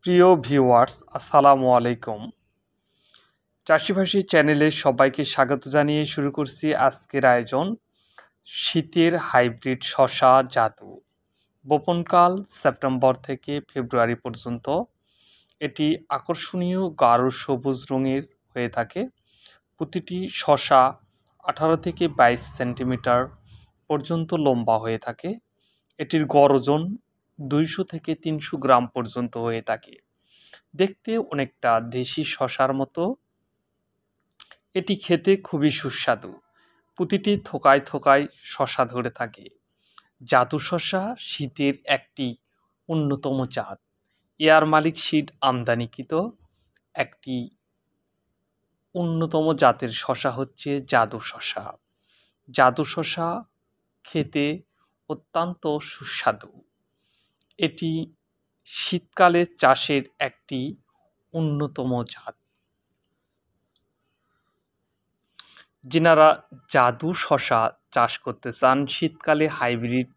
প্রিয় ভিউয়ার্স, আসসালামু আলাইকুম। চাষিভাষী চ্যানেলে সবাইকে স্বাগত জানিয়ে শুরু করছি আজকের আয়োজন। শীতের হাইব্রিড শসা জাদু। বপনকাল সেপ্টেম্বর থেকে ফেব্রুয়ারি পর্যন্ত। এটি আকর্ষণীয় গাঢ় সবুজ রঙের হয়ে থাকে। প্রতিটি শসা 18 থেকে 22 সেন্টিমিটার পর্যন্ত লম্বা হয়ে থাকে। এটির গড় ওজন 200 থেকে 300 গ্রাম পর্যন্ত হয়ে থাকে। দেখতে অনেকটা দেশি শসার মতো। এটি খেতে খুবই সুস্বাদু। প্রতিটি থোকায় থোকায় শসা ধরে থাকে। জাদু শসা শীতের একটি অন্যতম জাত। এয়ার মালিক সিড আমদানিকৃত একটি অন্যতম জাতের শসা হচ্ছে জাদু শসা। জাদু শসা খেতে অত্যন্ত সুস্বাদু। এটি শীতকালে চাষের একটি অন্যতম জাত। যিনারা জাদু শসা চাষ করতে চান শীতকালে হাইব্রিড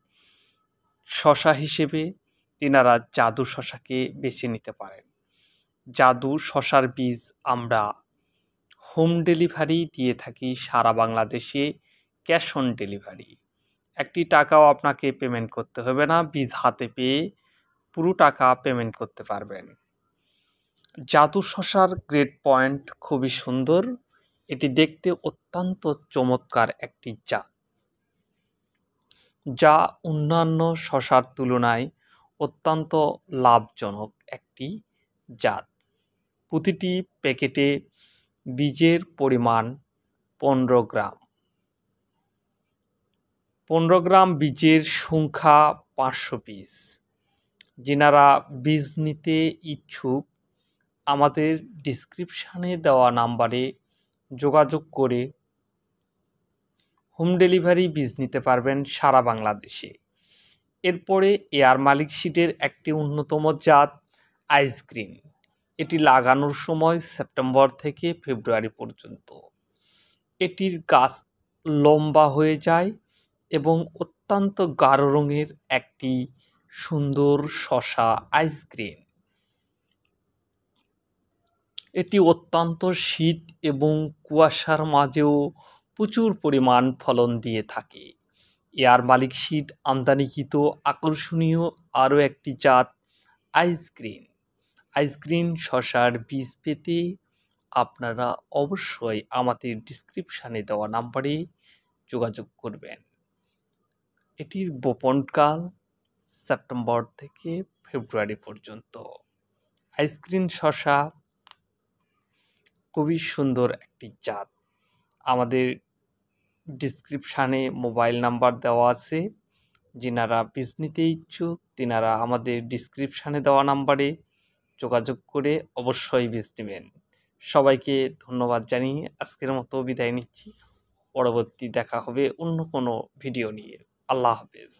শসা হিসেবে, তিনারা জাদু শসাকে বেছে নিতে পারেন। জাদু শসার বীজ আমরা হোম ডেলিভারি দিয়ে থাকি সারা বাংলাদেশে, ক্যাশ অন ডেলিভারি। একটি টাকাও আপনাকে পেমেন্ট করতে হবে না। বীজ হাতে পেয়ে পুরো টাকা পেমেন্ট করতে পারবেন। জাদু শসার গ্রেড পয়েন্ট খুবই সুন্দর। এটি দেখতে অত্যন্ত চমৎকার একটি জাত, যা অন্যান্য শসার তুলনায় অত্যন্ত লাভজনক একটি জাত। প্রতিটি প্যাকেটে বীজের পরিমাণ 15 গ্রাম। 15 গ্রাম বীজের সংখ্যা 500 পিস। যিনারা বীজ নিতে ইচ্ছুক আমাদের ডিসক্রিপশানে দেওয়া নাম্বারে যোগাযোগ করে হোম ডেলিভারি বীজ নিতে পারবেন সারা বাংলাদেশে। এরপরে এয়ার মালিক সিডের একটি অন্যতম জাত আইসগ্রিন। এটি লাগানোর সময় সেপ্টেম্বর থেকে ফেব্রুয়ারি পর্যন্ত। এটির গাছ লম্বা হয়ে যায় এবং অত্যন্ত গাঢ় রঙের একটি সুন্দর শসা আইসগ্রিন। এটি অত্যন্ত শীত এবং কুয়াশার মাঝেও প্রচুর পরিমাণ ফলন দিয়ে থাকে। এয়ার মালিক সিড আমদানিকৃত আকর্ষণীয় আরও একটি জাত আইসগ্রিন। আইসগ্রিন শসার বীজ পেতে আপনারা অবশ্যই আমাদের ডিসক্রিপশানে দেওয়া নাম্বারে যোগাযোগ করবেন। এটির বপনকাল সেপ্টেম্বর থেকে ফেব্রুয়ারি পর্যন্ত। আইসগ্রিন শসা খুবই সুন্দর একটি জাত। আমাদের ডিসক্রিপশানে মোবাইল নাম্বার দেওয়া আছে। যিনারা বীজ নিতে ইচ্ছুক তিনারা আমাদের ডিসক্রিপশানে দেওয়া নাম্বারে যোগাযোগ করে অবশ্যই বীজ নেবেন। সবাইকে ধন্যবাদ জানিয়ে আজকের মতো বিদায় নিচ্ছি। পরবর্তী দেখা হবে অন্য কোনো ভিডিও নিয়ে। আল্লাহ হাফেজ।